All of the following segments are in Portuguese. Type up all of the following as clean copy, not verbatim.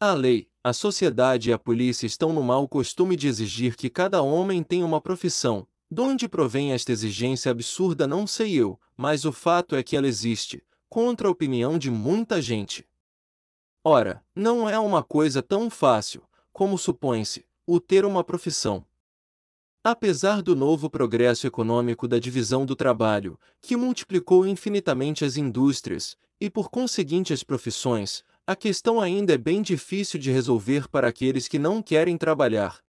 A lei, a sociedade e a polícia estão no mau costume de exigir que cada homem tenha uma profissão. De onde provém esta exigência absurda não sei eu, mas o fato é que ela existe, contra a opinião de muita gente. Ora, não é uma coisa tão fácil, como supõe-se, o ter uma profissão. Apesar do novo progresso econômico da divisão do trabalho, que multiplicou infinitamente as indústrias, e por conseguinte as profissões, a questão ainda é bem difícil de resolver para aqueles que não querem trabalhar.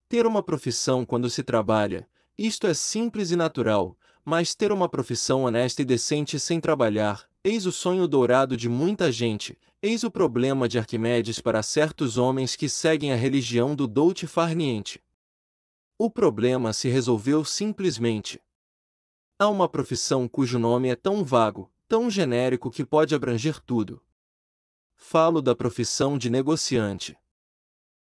Ter uma profissão quando se trabalha, isto é simples e natural, mas ter uma profissão honesta e decente sem trabalhar, eis o sonho dourado de muita gente, eis o problema de Arquimedes para certos homens que seguem a religião do Douto Far Niente. O problema se resolveu simplesmente. Há uma profissão cujo nome é tão vago, tão genérico que pode abranger tudo. Falo da profissão de negociante.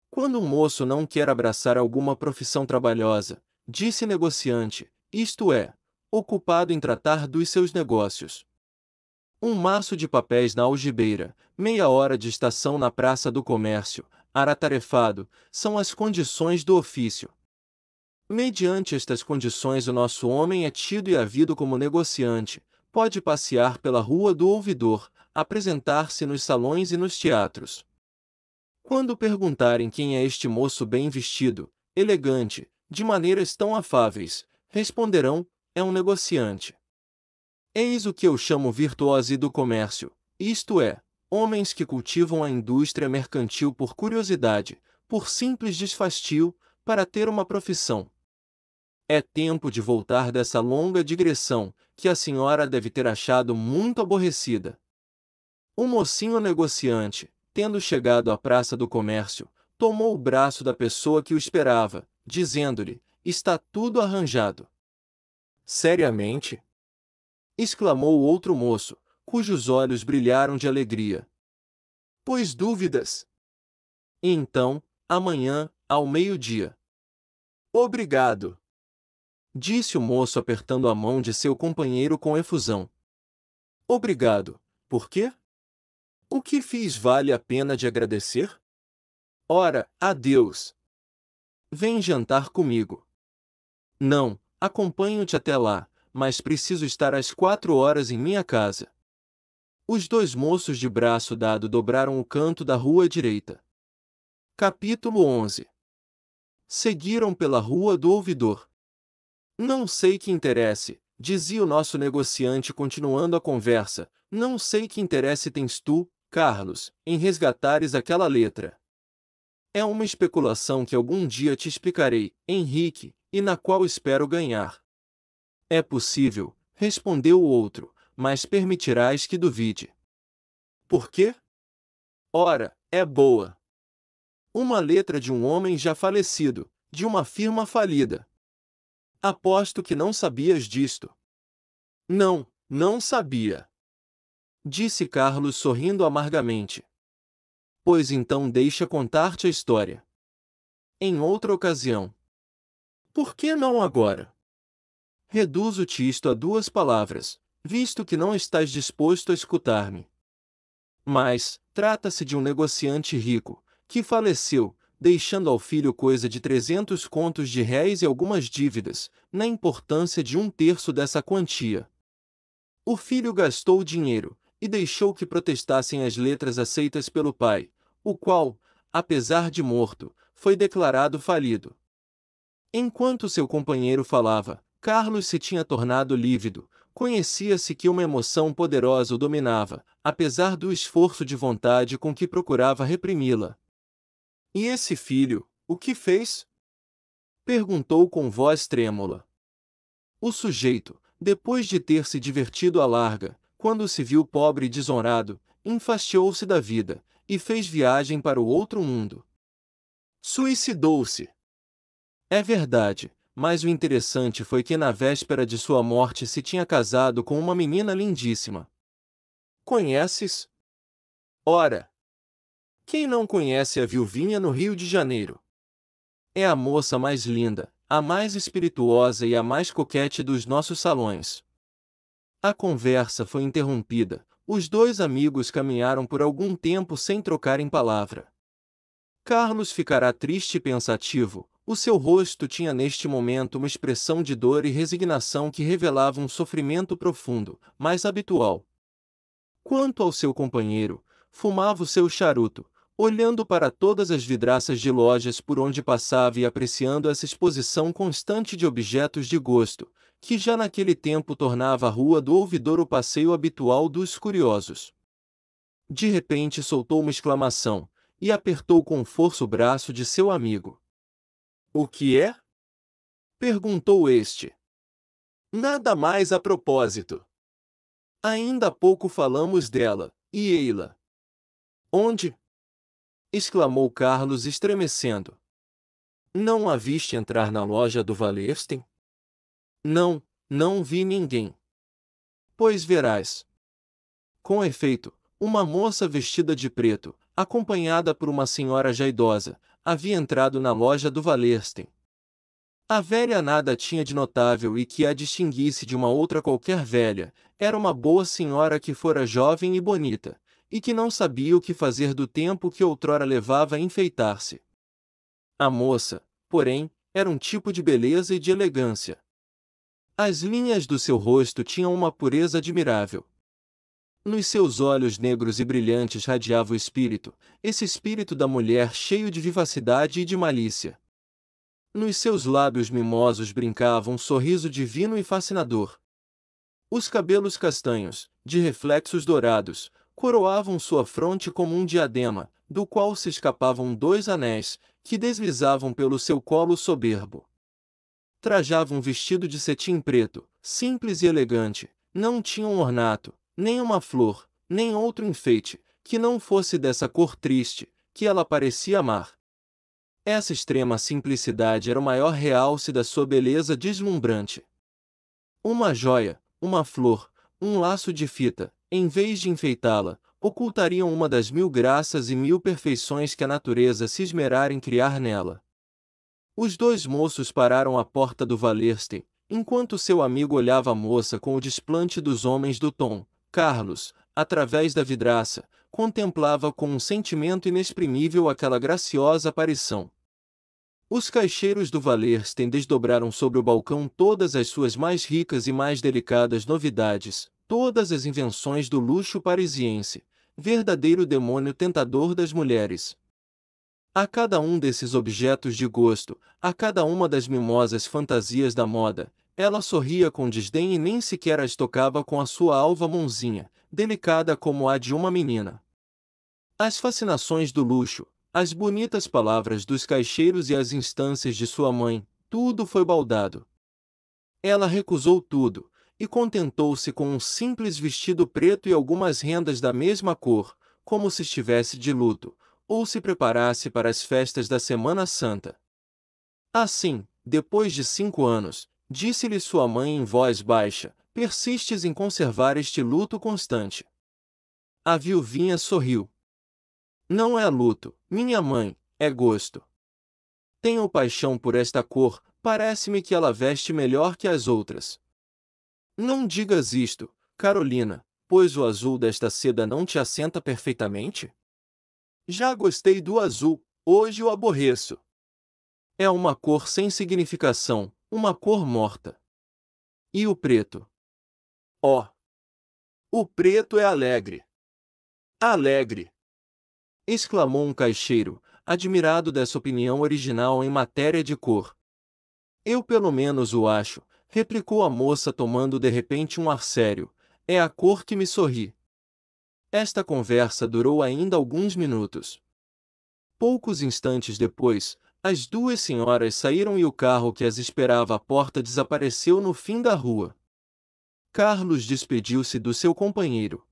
Quando um moço não quer abraçar alguma profissão trabalhosa, disse negociante, isto é, ocupado em tratar dos seus negócios. Um maço de papéis na algibeira, meia hora de estação na praça do comércio, ar atarefado, são as condições do ofício. Mediante estas condições o nosso homem é tido e havido como negociante, pode passear pela rua do ouvidor, apresentar-se nos salões e nos teatros. Quando perguntarem quem é este moço bem vestido, elegante, de maneiras tão afáveis, responderão, é um negociante. Eis o que eu chamo virtuosi do comércio, isto é, homens que cultivam a indústria mercantil por curiosidade, por simples desfastio, para ter uma profissão. É tempo de voltar dessa longa digressão, que a senhora deve ter achado muito aborrecida. O mocinho negociante, tendo chegado à praça do comércio, tomou o braço da pessoa que o esperava, dizendo-lhe, está tudo arranjado. Seriamente? Exclamou o outro moço, cujos olhos brilharam de alegria. Pois dúvidas? Então, amanhã, ao meio-dia. Obrigado, disse o moço apertando a mão de seu companheiro com efusão. Obrigado, por quê? O que fiz vale a pena de agradecer? Ora, adeus. Vem jantar comigo. Não, acompanho-te até lá, mas preciso estar às 4 horas em minha casa. Os dois moços de braço dado dobraram o canto da rua direita. Capítulo 11. Seguiram pela rua do ouvidor. Não sei que interesse, dizia o nosso negociante continuando a conversa, não sei que interesse tens tu, Carlos, em resgatares aquela letra. É uma especulação que algum dia te explicarei, Henrique, e na qual espero ganhar. É possível, respondeu o outro, mas permitirás que duvide. Por quê? Ora, é boa. Uma letra de um homem já falecido, de uma firma falida. Aposto que não sabias disto. Não, não sabia, disse Carlos sorrindo amargamente. Pois então deixa contar-te a história. Em outra ocasião. Por que não agora? Reduzo-te isto a 2 palavras, visto que não estás disposto a escutar-me. Mas, trata-se de um negociante rico, que faleceu, deixando ao filho coisa de 300 contos de réis e algumas dívidas, na importância de 1/3 dessa quantia. O filho gastou o dinheiro, e deixou que protestassem as letras aceitas pelo pai, o qual, apesar de morto, foi declarado falido. Enquanto seu companheiro falava, Carlos se tinha tornado lívido, conhecia-se que uma emoção poderosa o dominava, apesar do esforço de vontade com que procurava reprimi-la. E esse filho, o que fez? Perguntou com voz trêmula. O sujeito, depois de ter se divertido à larga, quando se viu pobre e desonrado, enfastiou-se da vida, e fez viagem para o outro mundo. Suicidou-se. É verdade, mas o interessante foi que na véspera de sua morte se tinha casado com uma menina lindíssima. Conheces? Ora! Quem não conhece a viuvinha no Rio de Janeiro? É a moça mais linda, a mais espirituosa e a mais coquete dos nossos salões. A conversa foi interrompida. Os dois amigos caminharam por algum tempo sem trocarem palavra. Carlos ficara triste e pensativo. O seu rosto tinha neste momento uma expressão de dor e resignação que revelava um sofrimento profundo, mas habitual. Quanto ao seu companheiro, fumava o seu charuto, olhando para todas as vidraças de lojas por onde passava e apreciando essa exposição constante de objetos de gosto, que já naquele tempo tornava a Rua do Ouvidor o passeio habitual dos curiosos. De repente soltou uma exclamação, e apertou com força o braço de seu amigo. "O que é?" perguntou este. "Nada mais a propósito. Ainda há pouco falamos dela, e ei-la." "Onde?" exclamou Carlos estremecendo. "Não a viste entrar na loja do Wallerstein?" "Não, não vi ninguém." "Pois verás." Com efeito, uma moça vestida de preto, acompanhada por uma senhora já idosa, havia entrado na loja do Wallerstein. A velha nada tinha de notável e que a distinguisse de uma outra qualquer velha, era uma boa senhora que fora jovem e bonita, e que não sabia o que fazer do tempo que outrora levava a enfeitar-se. A moça, porém, era um tipo de beleza e de elegância. As linhas do seu rosto tinham uma pureza admirável. Nos seus olhos negros e brilhantes radiava o espírito, esse espírito da mulher cheio de vivacidade e de malícia. Nos seus lábios mimosos brincava um sorriso divino e fascinador. Os cabelos castanhos, de reflexos dourados, coroavam sua fronte como um diadema, do qual se escapavam 2 anéis, que deslizavam pelo seu colo soberbo. Trajava um vestido de cetim preto, simples e elegante, não tinha um ornato, nem uma flor, nem outro enfeite, que não fosse dessa cor triste, que ela parecia amar. Essa extrema simplicidade era o maior realce da sua beleza deslumbrante. Uma joia, uma flor, um laço de fita, em vez de enfeitá-la, ocultariam uma das 1000 graças e 1000 perfeições que a natureza se esmerara em criar nela. Os dois moços pararam à porta do Wallerstein, enquanto seu amigo olhava a moça com o desplante dos homens do tom. Carlos, através da vidraça, contemplava com um sentimento inexprimível aquela graciosa aparição. Os caixeiros do Wallerstein desdobraram sobre o balcão todas as suas mais ricas e mais delicadas novidades, todas as invenções do luxo parisiense, verdadeiro demônio tentador das mulheres. A cada um desses objetos de gosto, a cada uma das mimosas fantasias da moda, ela sorria com desdém e nem sequer as tocava com a sua alva mãozinha, delicada como a de uma menina. As fascinações do luxo, as bonitas palavras dos caixeiros e as instâncias de sua mãe, tudo foi baldado. Ela recusou tudo, e contentou-se com um simples vestido preto e algumas rendas da mesma cor, como se estivesse de luto, ou se preparasse para as festas da Semana Santa. Assim, depois de 5 anos, disse-lhe sua mãe em voz baixa, persistes em conservar este luto constante. A viuvinha sorriu. Não é luto, minha mãe, é gosto. Tenho paixão por esta cor, parece-me que ela veste melhor que as outras. Não digas isto, Carolina, pois o azul desta seda não te assenta perfeitamente? Já gostei do azul, hoje o aborreço. É uma cor sem significação, uma cor morta. E o preto? Oh! O preto é alegre. Alegre! Exclamou um caixeiro, admirado dessa opinião original em matéria de cor. Eu pelo menos o acho, replicou a moça tomando de repente um ar sério, é a cor que me sorri. Esta conversa durou ainda alguns minutos. Poucos instantes depois, as duas senhoras saíram e o carro que as esperava à porta desapareceu no fim da rua. Carlos despediu-se do seu companheiro.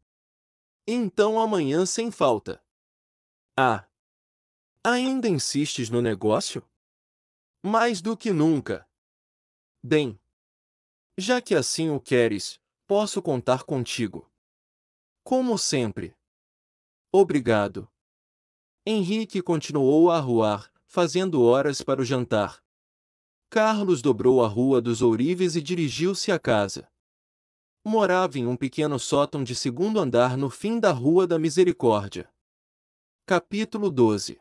Então amanhã sem falta. Ah! Ainda insistes no negócio? Mais do que nunca. Bem, já que assim o queres, posso contar contigo. Como sempre. Obrigado. Henrique continuou a arruar, fazendo horas para o jantar. Carlos dobrou a Rua dos Ourives e dirigiu-se à casa. Morava em um pequeno sótão de segundo andar no fim da Rua da Misericórdia. Capítulo 12.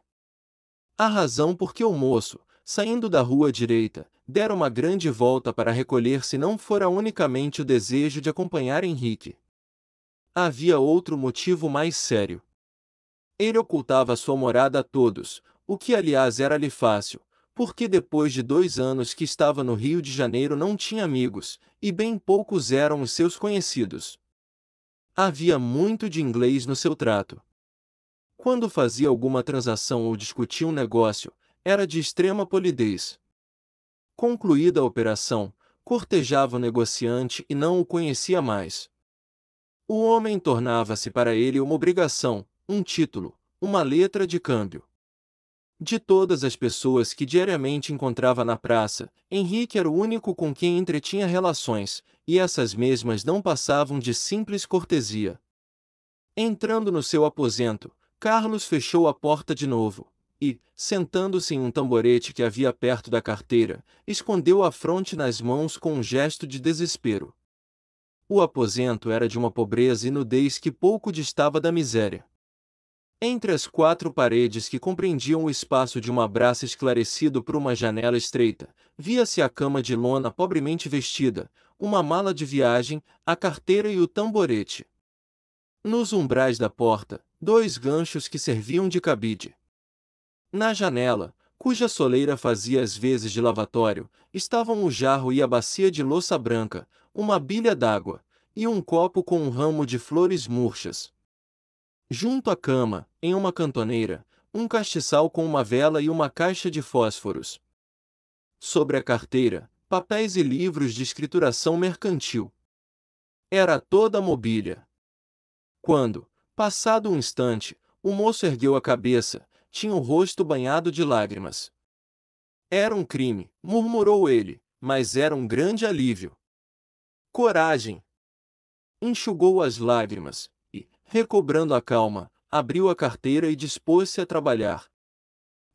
A razão por que o moço, saindo da rua direita, dera uma grande volta para recolher-se não fora unicamente o desejo de acompanhar Henrique. Havia outro motivo mais sério. Ele ocultava sua morada a todos, o que aliás era-lhe fácil, porque depois de 2 anos que estava no Rio de Janeiro não tinha amigos, e bem poucos eram os seus conhecidos. Havia muito de inglês no seu trato. Quando fazia alguma transação ou discutia um negócio, era de extrema polidez. Concluída a operação, cortejava o negociante e não o conhecia mais. O homem tornava-se para ele uma obrigação, um título, uma letra de câmbio. De todas as pessoas que diariamente encontrava na praça, Henrique era o único com quem entretinha relações, e essas mesmas não passavam de simples cortesia. Entrando no seu aposento, Carlos fechou a porta de novo, e, sentando-se em um tamborete que havia perto da carteira, escondeu a fronte nas mãos com um gesto de desespero. O aposento era de uma pobreza e nudez que pouco distava da miséria. Entre as 4 paredes que compreendiam o espaço de uma braça esclarecido por uma janela estreita, via-se a cama de lona pobremente vestida, uma mala de viagem, a carteira e o tamborete. Nos umbrais da porta, 2 ganchos que serviam de cabide. Na janela, cuja soleira fazia as vezes de lavatório, estavam o jarro e a bacia de louça branca, uma bilha d'água, e um copo com um ramo de flores murchas. Junto à cama, em uma cantoneira, um castiçal com uma vela e uma caixa de fósforos. Sobre a carteira, papéis e livros de escrituração mercantil. Era toda a mobília. Quando, passado um instante, o moço ergueu a cabeça, tinha o rosto banhado de lágrimas. Era um crime, murmurou ele, mas era um grande alívio. Coragem! Enxugou as lágrimas, e, recobrando a calma, abriu a carteira e dispôs-se a trabalhar.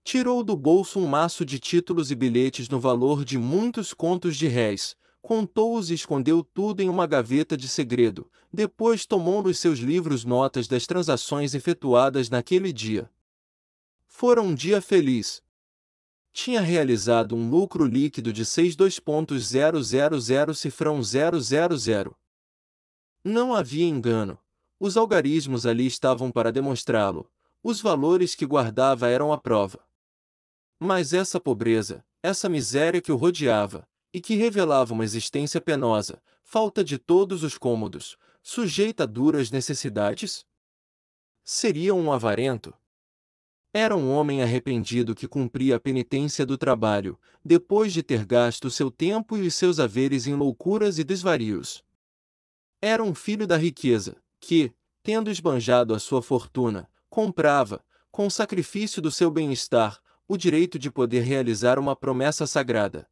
Tirou do bolso um maço de títulos e bilhetes no valor de muitos contos de réis, contou-os e escondeu tudo em uma gaveta de segredo, depois tomou nos seus livros notas das transações efetuadas naquele dia. Fora um dia feliz. Tinha realizado um lucro líquido de 62.000 cifrão 000. Não havia engano. Os algarismos ali estavam para demonstrá-lo. Os valores que guardava eram a prova. Mas essa pobreza, essa miséria que o rodeava, e que revelava uma existência penosa, falta de todos os cômodos, sujeita a duras necessidades? Seria um avarento? Era um homem arrependido que cumpria a penitência do trabalho, depois de ter gasto seu tempo e os seus haveres em loucuras e desvarios. Era um filho da riqueza, que, tendo esbanjado a sua fortuna, comprava, com o sacrifício do seu bem-estar, o direito de poder realizar uma promessa sagrada.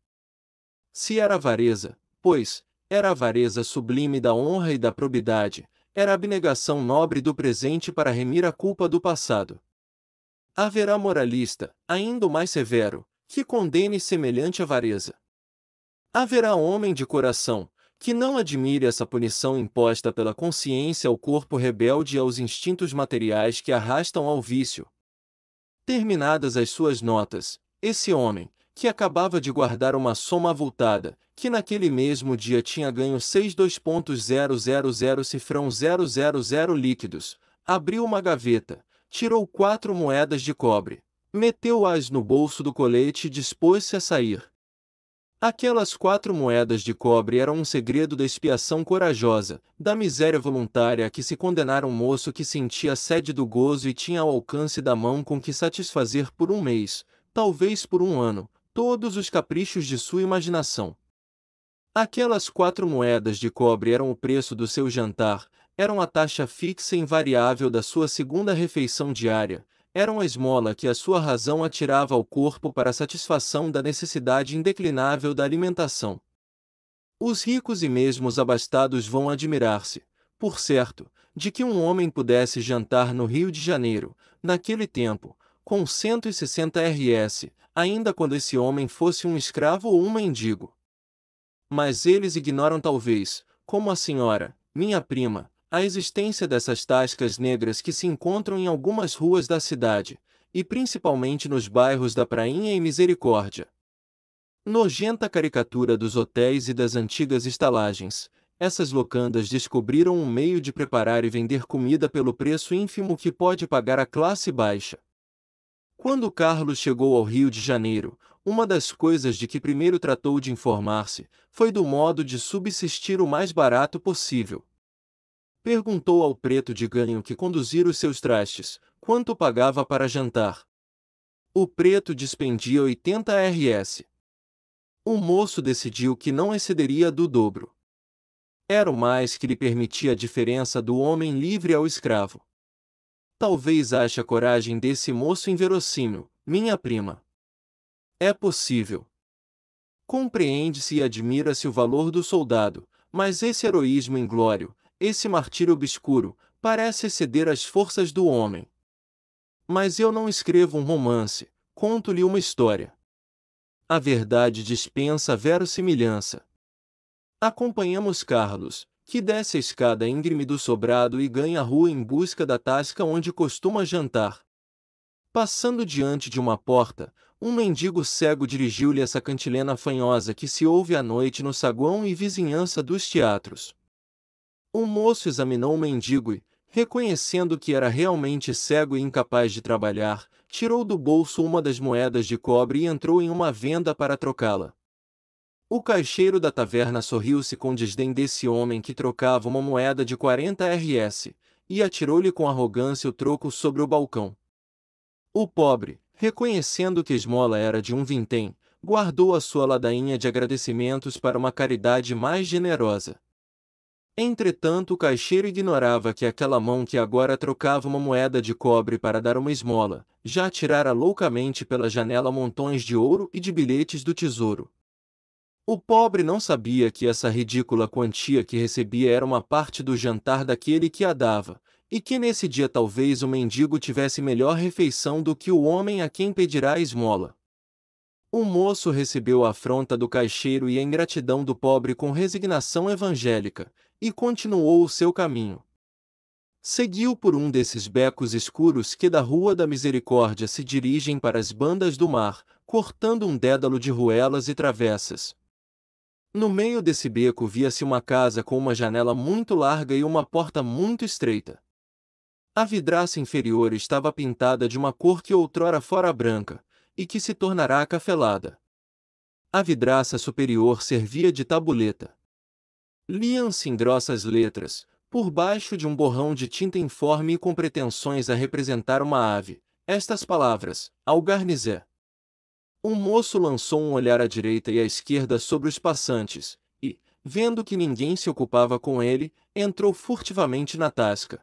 Se era avareza, pois, era a avareza sublime da honra e da probidade, era a abnegação nobre do presente para remir a culpa do passado. Haverá moralista, ainda o mais severo, que condene semelhante avareza. Haverá homem de coração, que não admire essa punição imposta pela consciência ao corpo rebelde e aos instintos materiais que arrastam ao vício. Terminadas as suas notas, esse homem, que acabava de guardar uma soma avultada, que naquele mesmo dia tinha ganho 62.000 cifrão 000 líquidos, abriu uma gaveta, tirou 4 moedas de cobre, meteu-as no bolso do colete e dispôs-se a sair. Aquelas 4 moedas de cobre eram um segredo da expiação corajosa, da miséria voluntária a que se condenara um moço que sentia a sede do gozo e tinha ao alcance da mão com que satisfazer por um mês, talvez por um ano, todos os caprichos de sua imaginação. Aquelas 4 moedas de cobre eram o preço do seu jantar, eram a taxa fixa e invariável da sua segunda refeição diária, eram a esmola que a sua razão atirava ao corpo para a satisfação da necessidade indeclinável da alimentação. Os ricos e mesmo os abastados vão admirar-se, por certo, de que um homem pudesse jantar no Rio de Janeiro, naquele tempo, com 160 rs, ainda quando esse homem fosse um escravo ou um mendigo. Mas eles ignoram talvez, como a senhora, minha prima, a existência dessas tascas negras que se encontram em algumas ruas da cidade, e principalmente nos bairros da Prainha e Misericórdia. Nojenta caricatura dos hotéis e das antigas estalagens, essas locandas descobriram um meio de preparar e vender comida pelo preço ínfimo que pode pagar a classe baixa. Quando Carlos chegou ao Rio de Janeiro, uma das coisas de que primeiro tratou de informar-se foi do modo de subsistir o mais barato possível. Perguntou ao preto de ganho que conduzira os seus trastes, quanto pagava para jantar. O preto dispendia 80 rs. O moço decidiu que não excederia do dobro. Era o mais que lhe permitia a diferença do homem livre ao escravo. Talvez ache a coragem desse moço inverossímil, minha prima. É possível. Compreende-se e admira-se o valor do soldado, mas esse heroísmo inglório, esse martírio obscuro, parece exceder as forças do homem. Mas eu não escrevo um romance, conto-lhe uma história. A verdade dispensa a verossimilhança. Acompanhamos Carlos, que desce a escada íngreme do sobrado e ganha a rua em busca da tasca onde costuma jantar. Passando diante de uma porta, um mendigo cego dirigiu-lhe essa cantilena fanhosa que se ouve à noite no saguão e vizinhança dos teatros. O moço examinou o mendigo e, reconhecendo que era realmente cego e incapaz de trabalhar, tirou do bolso uma das moedas de cobre e entrou em uma venda para trocá-la. O caixeiro da taverna sorriu-se com desdém desse homem que trocava uma moeda de 40 rs, e atirou-lhe com arrogância o troco sobre o balcão. O pobre, reconhecendo que a esmola era de um vintém, guardou a sua ladainha de agradecimentos para uma caridade mais generosa. Entretanto, o caixeiro ignorava que aquela mão que agora trocava uma moeda de cobre para dar uma esmola, já atirara loucamente pela janela montões de ouro e de bilhetes do tesouro. O pobre não sabia que essa ridícula quantia que recebia era uma parte do jantar daquele que a dava, e que nesse dia talvez o mendigo tivesse melhor refeição do que o homem a quem pedirá a esmola. O moço recebeu a afronta do caixeiro e a ingratidão do pobre com resignação evangélica, e continuou o seu caminho. Seguiu por um desses becos escuros que da Rua da Misericórdia se dirigem para as bandas do mar, cortando um dédalo de ruelas e travessas. No meio desse beco via-se uma casa com uma janela muito larga e uma porta muito estreita. A vidraça inferior estava pintada de uma cor que outrora fora branca, e que se tornará acafelada. A vidraça superior servia de tabuleta. Liam-se em grossas letras, por baixo de um borrão de tinta informe e com pretensões a representar uma ave, estas palavras: Algarnizé. Um moço lançou um olhar à direita e à esquerda sobre os passantes, e, vendo que ninguém se ocupava com ele, entrou furtivamente na tasca.